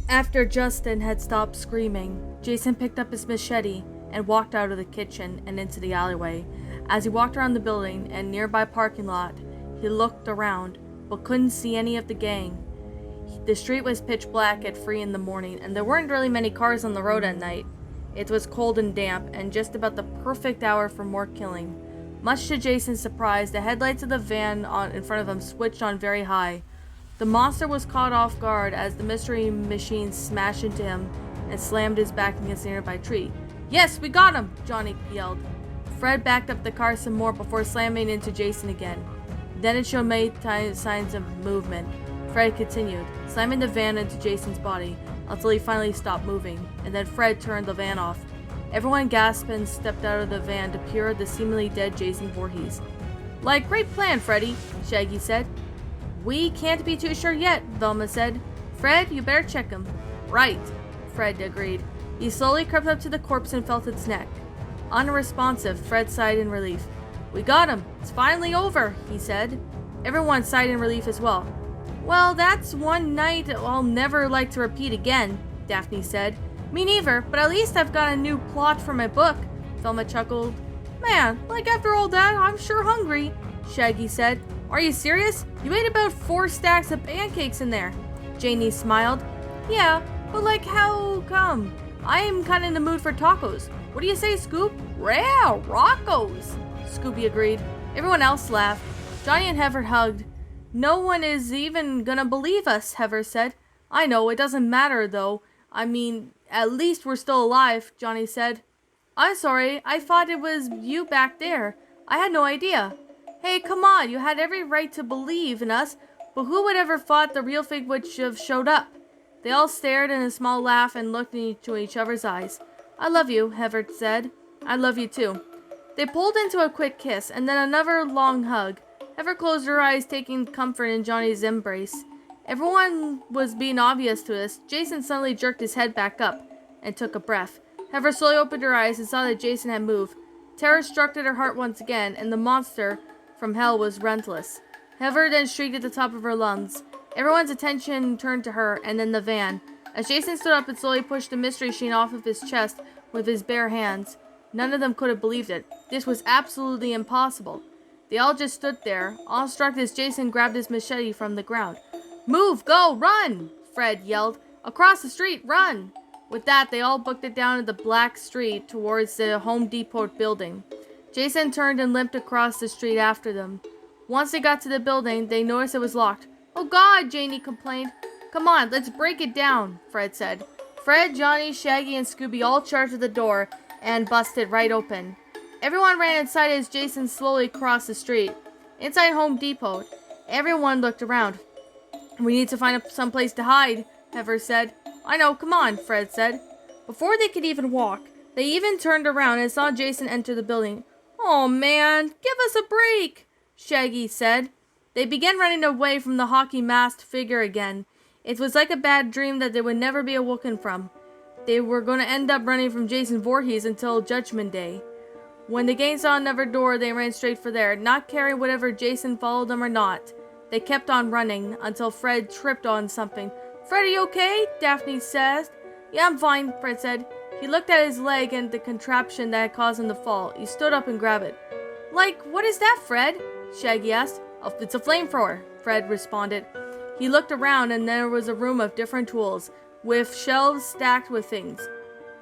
After Justin had stopped screaming, Jason picked up his machete and walked out of the kitchen and into the alleyway. As he walked around the building and nearby parking lot, he looked around, but couldn't see any of the gang. The street was pitch black at 3 in the morning, and there weren't really many cars on the road at night. It was cold and damp, and just about the perfect hour for more killing. Much to Jason's surprise, the headlights of the van in front of him switched on very high. The monster was caught off guard as the mystery machine smashed into him and slammed his back against a nearby tree. "Yes, we got him!" Johnny yelled. Fred backed up the car some more before slamming into Jason again. Then it showed many signs of movement. Fred continued, slamming the van into Jason's body until he finally stopped moving, and then Fred turned the van off. Everyone gasped and stepped out of the van to peer at the seemingly dead Jason Voorhees. "Like, great plan, Freddy," Shaggy said. "We can't be too sure yet," Velma said. "Fred, you better check him." "Right," Fred agreed. He slowly crept up to the corpse and felt its neck. Unresponsive, Fred sighed in relief. "We got him. It's finally over," he said. Everyone sighed in relief as well. "Well, that's one night I'll never like to repeat again," Daphne said. "Me neither, but at least I've got a new plot for my book," Velma chuckled. "Man, like after all that, I'm sure hungry," Shaggy said. "Are you serious? You ate about 4 stacks of pancakes in there." Janie smiled. "Yeah, but like how come? I am kind of in the mood for tacos. What do you say, Scoop?" "Yeah, Rocco's," Scooby agreed. Everyone else laughed. Johnny and Heather hugged. "No one is even gonna believe us," Heather said. "I know, it doesn't matter though. I mean, at least we're still alive," Johnny said. "I'm sorry, I thought it was you back there. I had no idea." "Hey, come on, you had every right to believe in us, but who would ever thought the real thing would have showed up?" They all stared in a small laugh and looked into each other's eyes. "I love you," Heather said. "I love you too." They pulled into a quick kiss and then another long hug. Heather closed her eyes, taking comfort in Johnny's embrace. Everyone was being obvious to us. Jason suddenly jerked his head back up and took a breath. Heather slowly opened her eyes and saw that Jason had moved. Terror struck at her heart once again, and the monster from hell was relentless. Heather then shrieked at the top of her lungs. Everyone's attention turned to her and then the van. As Jason stood up and slowly pushed the mystery machine off of his chest with his bare hands, none of them could have believed it. This was absolutely impossible. They all just stood there, awestruck as Jason grabbed his machete from the ground. "Move! Go! Run!" Fred yelled. "Across the street! Run!" With that, they all booked it down the black street towards the Home Depot building. Jason turned and limped across the street after them. Once they got to the building, they noticed it was locked. "Oh God!" Janie complained. "Come on, let's break it down," Fred said. Fred, Johnny, Shaggy, and Scooby all charged at the door and busted right open. Everyone ran inside as Jason slowly crossed the street. Inside Home Depot, everyone looked around. "We need to find some place to hide," Heather said. "I know, come on," Fred said. Before they could even walk, they even turned around and saw Jason enter the building. "Oh man, give us a break," Shaggy said. They began running away from the hockey-masked figure again. It was like a bad dream that they would never be awoken from. They were going to end up running from Jason Voorhees until Judgment Day. When the gang saw another door, they ran straight for there, not caring whether Jason followed them or not. They kept on running until Fred tripped on something. "Fred, are you okay?" Daphne said. "Yeah, I'm fine," Fred said. He looked at his leg and the contraption that had caused him to fall. He stood up and grabbed it. "Like, what is that, Fred?" Shaggy asked. "Oh, it's a flamethrower," Fred responded. He looked around and there was a room of different tools, with shelves stacked with things.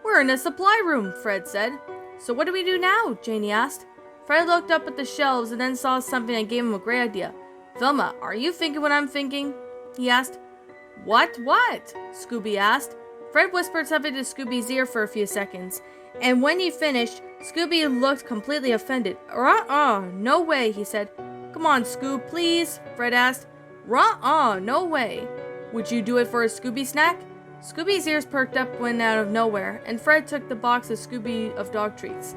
"We're in a supply room," Fred said. "So what do we do now?" Janie asked. Fred looked up at the shelves and then saw something that gave him a great idea. "Velma, are you thinking what I'm thinking?" he asked. What? Scooby asked. Fred whispered something to Scooby's ear for a few seconds, and when he finished, Scooby looked completely offended. No way," he said. "Come on, Scoob, please," Fred asked. No way. Would you do it for a Scooby snack?" Scooby's ears perked up when out of nowhere, and Fred took the box of Scooby of dog treats.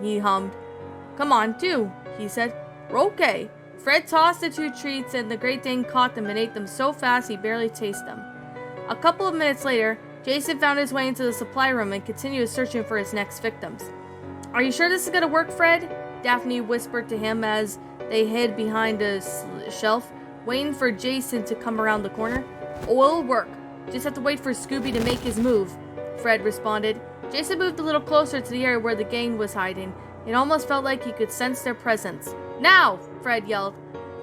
He hummed. "Come on, two," he said. "Okay." Fred tossed the 2 treats and the Great Dane caught them and ate them so fast he barely tasted them. A couple of minutes later, Jason found his way into the supply room and continued searching for his next victims. "Are you sure this is gonna work, Fred?" Daphne whispered to him as they hid behind a shelf, waiting for Jason to come around the corner. "Oh, it'll work. Just have to wait for Scooby to make his move, Fred responded. Jason moved a little closer to the area where the gang was hiding. It almost felt like he could sense their presence. Now! Fred yelled.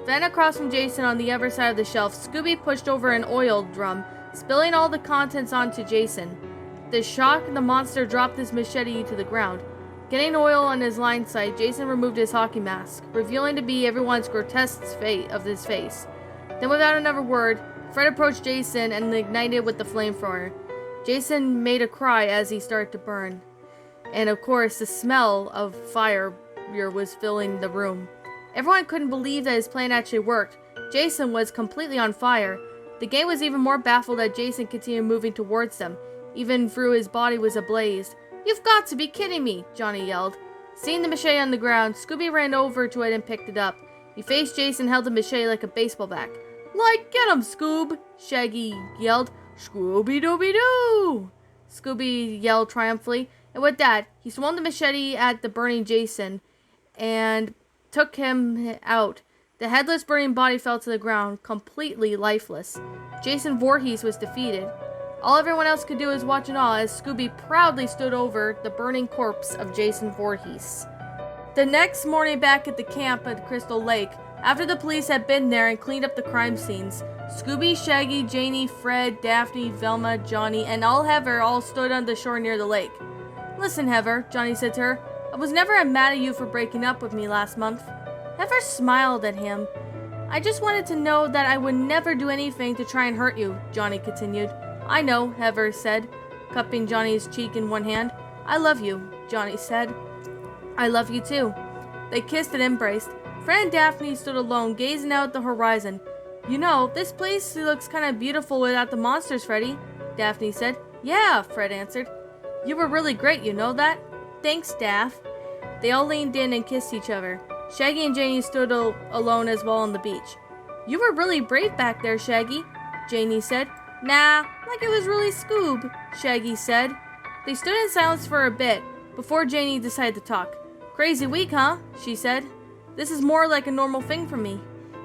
Then across from Jason on the other side of the shelf, Scooby pushed over an oil drum, spilling all the contents onto Jason. The shock, the monster dropped his machete to the ground. Getting oil on his line sight, Jason removed his hockey mask, revealing to be everyone's grotesque fate of his face. Then without another word, Fred approached Jason and ignited with the flamethrower. Jason made a cry as he started to burn. And of course, the smell of fire was filling the room. Everyone couldn't believe that his plan actually worked. Jason was completely on fire. The gang was even more baffled that Jason continued moving towards them, even through his body was ablaze. You've got to be kidding me, Johnny yelled. Seeing the machete on the ground, Scooby ran over to it and picked it up. He faced Jason and held the machete like a baseball bat. Like, get him, Scoob! Shaggy yelled. Scooby-Dooby-Doo! Scooby yelled triumphantly, and with that, he swung the machete at the burning Jason and took him out. The headless burning body fell to the ground, completely lifeless. Jason Voorhees was defeated. All everyone else could do was watch in awe as Scooby proudly stood over the burning corpse of Jason Voorhees. The next morning back at the camp at Crystal Lake, after the police had been there and cleaned up the crime scenes, Scooby, Shaggy, Janie, Fred, Daphne, Velma, Johnny, and Heather all stood on the shore near the lake. Listen, Heather, Johnny said to her, I was never mad at you for breaking up with me last month. Heather smiled at him. I just wanted to know that I would never do anything to try and hurt you, Johnny continued. I know, Heather said, cupping Johnny's cheek in one hand. I love you, Johnny said. I love you too. They kissed and embraced. Fred and Daphne stood alone, gazing out at the horizon. You know, this place looks kind of beautiful without the monsters, Freddy, Daphne said. Yeah, Fred answered. You were really great, you know that? Thanks, Daph. They all leaned in and kissed each other. Shaggy and Janie stood alone as well on the beach. You were really brave back there, Shaggy, Janie said. Nah, like it was really Scoob, Shaggy said. They stood in silence for a bit, before Janie decided to talk. Crazy week, huh? She said. This is more like a normal thing for me.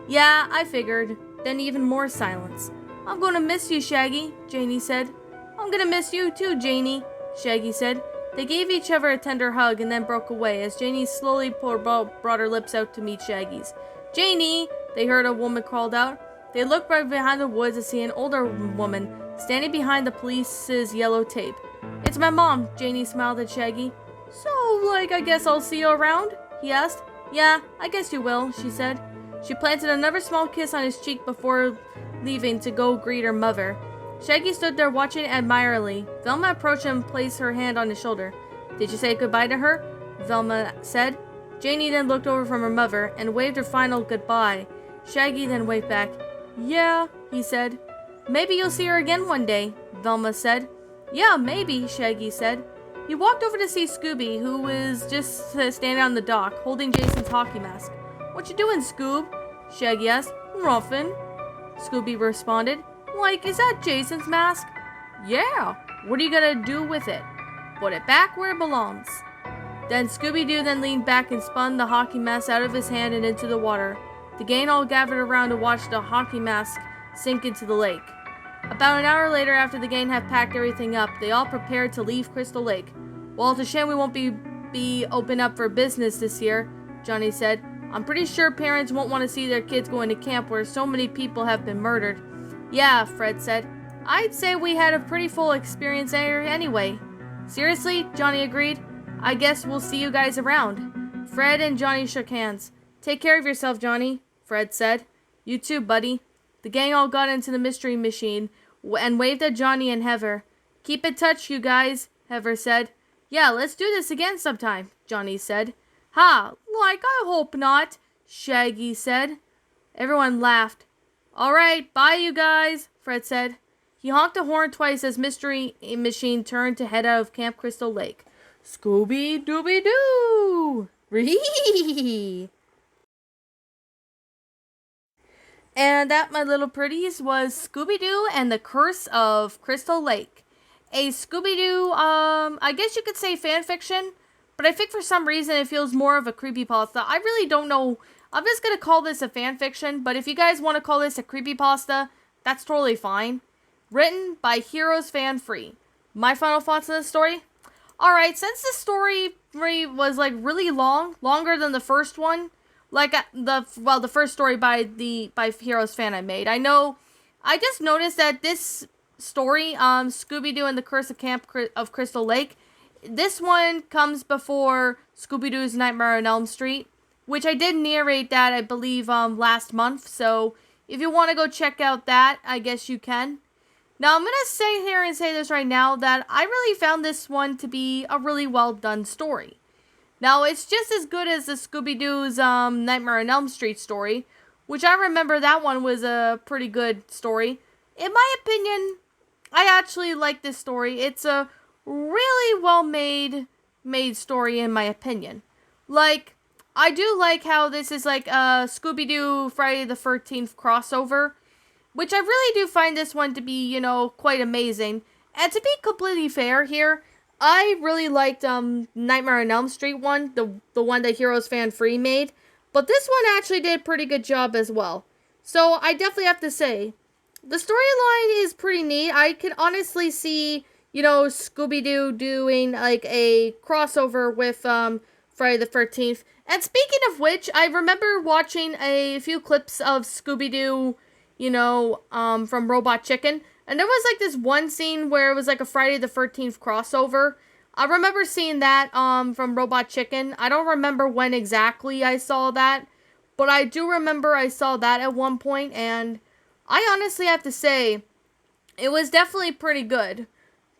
Yeah, I figured. Then even more silence. I'm gonna miss you, Shaggy, Janie said. I'm gonna miss you too, Janie, Shaggy said. They gave each other a tender hug and then broke away as Janie slowly brought her lips out to meet Shaggy's. Janie, they heard a woman called out. They looked right behind the woods to see an older woman standing behind the police's yellow tape. It's my mom, Janie smiled at Shaggy. So, I guess I'll see you around? He asked. Yeah, I guess you will, she said. She planted another small kiss on his cheek before leaving to go greet her mother. Shaggy stood there watching admiringly. Velma approached him and placed her hand on his shoulder. Did you say goodbye to her? Velma said. Janie then looked over from her mother and waved her final goodbye. Shaggy then waved back. Yeah, he said. Maybe you'll see her again one day, Velma said. Yeah, maybe, Shaggy said. He walked over to see Scooby, who was just standing on the dock, holding Jason's hockey mask. What you doing, Scoob? Shaggy asked. Nothing, Scooby responded. Is that Jason's mask? Yeah. What are you gonna do with it? Put it back where it belongs. Then Scooby-Doo then leaned back and spun the hockey mask out of his hand and into the water. The gang all gathered around to watch the hockey mask sink into the lake. About an hour later, after the gang had packed everything up, they all prepared to leave Crystal Lake. Well, it's a shame we won't be open up for business this year, Johnny said. I'm pretty sure parents won't want to see their kids going to camp where so many people have been murdered. Yeah, Fred said. I'd say we had a pretty full experience there anyway. Seriously, Johnny agreed. I guess we'll see you guys around. Fred and Johnny shook hands. Take care of yourself, Johnny, Fred said. You too, buddy. The gang all got into the mystery machine and waved at Johnny and Heather. Keep in touch, you guys, Heather said. Yeah, let's do this again sometime, Johnny said. Ha, I hope not, Shaggy said. Everyone laughed. All right, bye, you guys, Fred said. He honked a horn twice as Mystery Machine turned to head out of Camp Crystal Lake. Scooby-Dooby-Doo! Ree! And that, my little pretties, was Scooby-Doo and the Curse of Crystal Lake. A Scooby-Doo, I guess you could say fanfiction, but I think for some reason it feels more of a creepypasta. I really don't know. I'm just going to call this a fanfiction, but if you guys want to call this a creepypasta, that's totally fine. written by HeroesFan3. My final thoughts on this story? Alright, since the story was like really long, longer than the first one, like the first story by Heroes Fan I made. I just noticed that this story, Scooby-Doo and the Curse of Camp of Crystal Lake, this one comes before Scooby-Doo's Nightmare on Elm Street, which I did narrate that, I believe, last month. So if you want to go check out that, I guess you can. Now, I'm going to say here and say this right now that I really found this one to be a really well done story. Now, it's just as good as the Scooby-Doo's Nightmare on Elm Street story, which I remember that one was a pretty good story. In my opinion, I actually like this story. It's a really well made story in my opinion. Like, I do like how this is like a Scooby-Doo Friday the 13th crossover, which I really do find this one to be, quite amazing. And to be completely fair here, I really liked Nightmare on Elm Street one, the one that HeroesFan3 made, but this one actually did a pretty good job as well. So I definitely have to say, the storyline is pretty neat. I can honestly see, Scooby-Doo doing like a crossover with Friday the 13th. And speaking of which, I remember watching a few clips of Scooby-Doo, from Robot Chicken. And there was like this one scene where it was like a Friday the 13th crossover. I remember seeing that from Robot Chicken. I don't remember when exactly I saw that, but I do remember I saw that at one point, and I honestly have to say, it was definitely pretty good.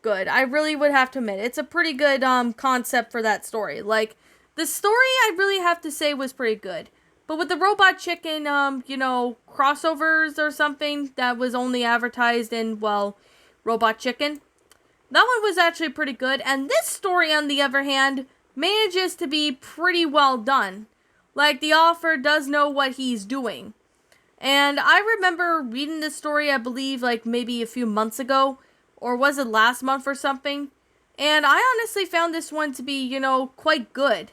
I really would have to admit, it's a pretty good concept for that story. Like, the story I really have to say was pretty good. But with the Robot Chicken, crossovers or something that was only advertised in, Robot Chicken, that one was actually pretty good. And this story, on the other hand, manages to be pretty well done. Like, the author does know what he's doing. And I remember reading this story, I believe, like, maybe a few months ago, or was it last month or something? And I honestly found this one to be, quite good.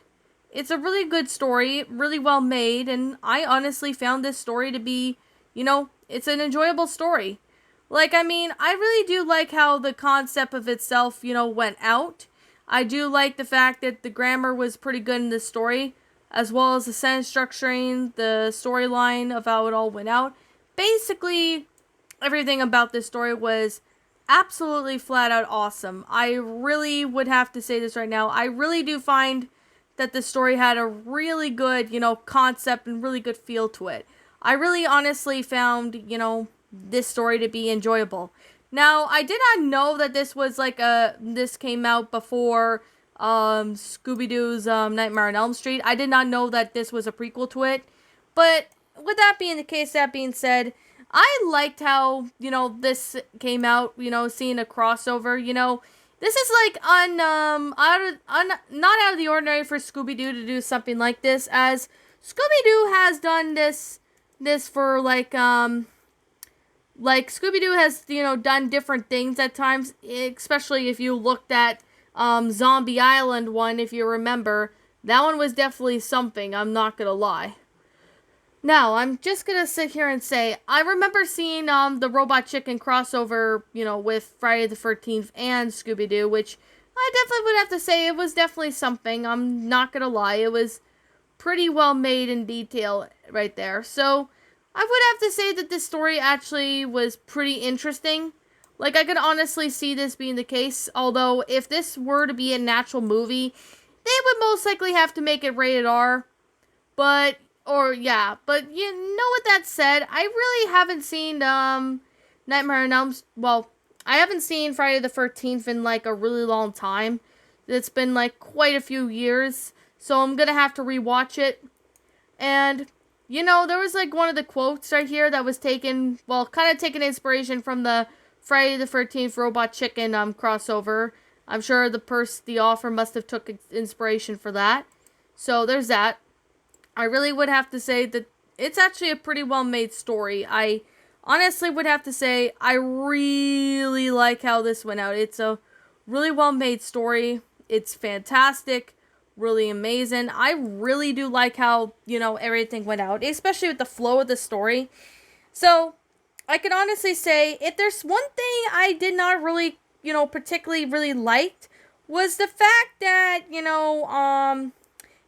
It's a really good story, really well made, and I honestly found this story to be, it's an enjoyable story. Like, I mean, I really do like how the concept of itself, went out. I do like the fact that the grammar was pretty good in this story, as well as the sentence structuring, the storyline of how it all went out. Basically, everything about this story was absolutely flat out awesome. I really would have to say this right now. I really do find that the story had a really good, concept and really good feel to it. I really honestly found, this story to be enjoyable. Now, I did not know that this was this came out before Scooby-Doo's Nightmare on Elm Street. I did not know that this was a prequel to it. But with that being the case, that being said, I liked how, this came out, seeing a crossover, This is like not out of the ordinary for Scooby-Doo to do something like this, as Scooby-Doo has done this for like Scooby-Doo has, done different things at times, especially if you looked at Zombie Island one, if you remember. That one was definitely something, I'm not gonna lie. Now, I'm just gonna sit here and say, I remember seeing the Robot Chicken crossover, with Friday the 13th and Scooby-Doo, which I definitely would have to say it was definitely something. I'm not gonna lie, it was pretty well made in detail right there. So, I would have to say that this story actually was pretty interesting. Like, I could honestly see this being the case, although if this were to be a natural movie, they would most likely have to make it rated R. But with that said, I really haven't seen Nightmare on Elm. Well, I haven't seen Friday the 13th in like a really long time. It's been like quite a few years, so I'm gonna have to rewatch it. And there was like one of the quotes right here that was taken, kind of taken inspiration from the Friday the 13th Robot Chicken crossover. I'm sure the author must have took inspiration for that. So there's that. I really would have to say that it's actually a pretty well-made story. I honestly would have to say I really like how this went out. It's a really well-made story. It's fantastic, really amazing. I really do like how, everything went out, especially with the flow of the story. So, I can honestly say, if there's one thing I did not really, particularly really liked, was the fact that,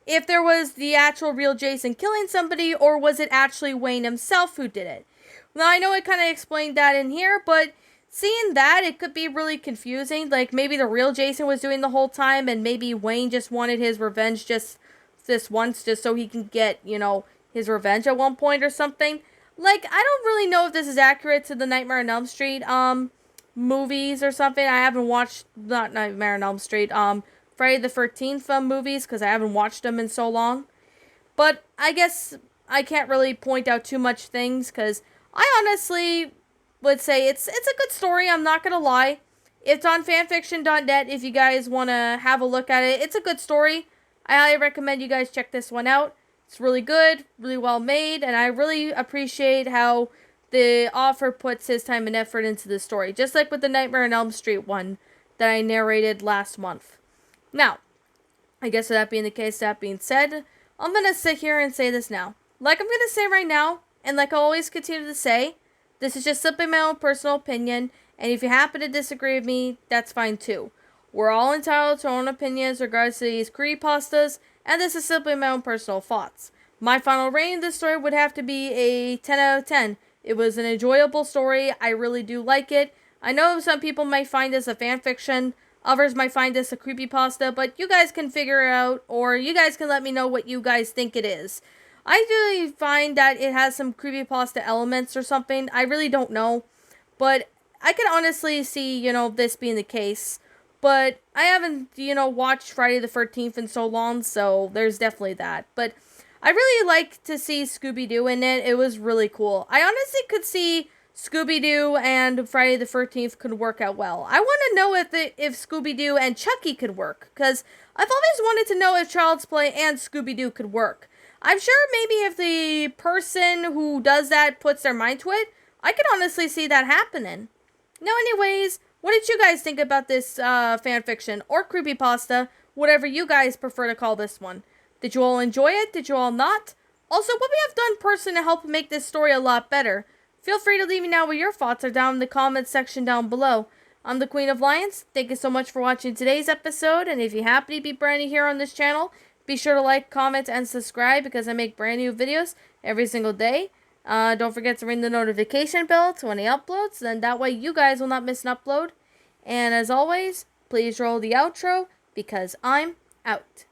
if there was the actual real Jason killing somebody, or was it actually Wayne himself who did it. Now, I know I kind of explained that in here, but seeing that, it could be really confusing. Like, maybe the real Jason was doing the whole time, and maybe Wayne just wanted his revenge just this once, just so he can get, his revenge at one point or something. Like, I don't really know if this is accurate to the Nightmare on Elm Street, movies or something. I haven't watched, not Nightmare on Elm Street, Friday the 13th movies, because I haven't watched them in so long. But I guess I can't really point out too much things, because I honestly would say it's a good story, I'm not gonna lie. It's on fanfiction.net if you guys want to have a look at it. It's a good story. I highly recommend you guys check this one out. It's really good, really well made, and I really appreciate how the author puts his time and effort into the story, just like with the Nightmare on Elm Street one that I narrated last month. Now, I guess with that being the case, that being said, I'm going to sit here and say this now. Like I'm going to say right now, and like I always continue to say, this is just simply my own personal opinion, and if you happen to disagree with me, that's fine too. We're all entitled to our own opinions regards to these creepypastas, and this is simply my own personal thoughts. My final rating of this story would have to be a 10 out of 10. It was an enjoyable story. I really do like it. I know some people might find this a fanfiction. Others might find this a creepypasta, but you guys can figure it out, or you guys can let me know what you guys think it is. I do find that it has some creepypasta elements or something. I really don't know. But I can honestly see, this being the case. But I haven't, watched Friday the 13th in so long, so there's definitely that. But I really like to see Scooby-Doo in it. It was really cool. I honestly could see Scooby-Doo and Friday the 13th could work out well. I want to know if Scooby-Doo and Chucky could work, because I've always wanted to know if Child's Play and Scooby-Doo could work. I'm sure maybe if the person who does that puts their mind to it, I could honestly see that happening. Now, anyways, what did you guys think about this fanfiction or creepypasta, whatever you guys prefer to call this one? Did you all enjoy it? Did you all not? Also, what we have done personally to help make this story a lot better? Feel free to leave me know what your thoughts are down in the comments section down below. I'm the Queen of Lions. Thank you so much for watching today's episode, and if you happen to be brand new here on this channel, be sure to like, comment, and subscribe because I make brand new videos every single day. Don't forget to ring the notification bell to any uploads, then that way you guys will not miss an upload. And as always, please roll the outro because I'm out.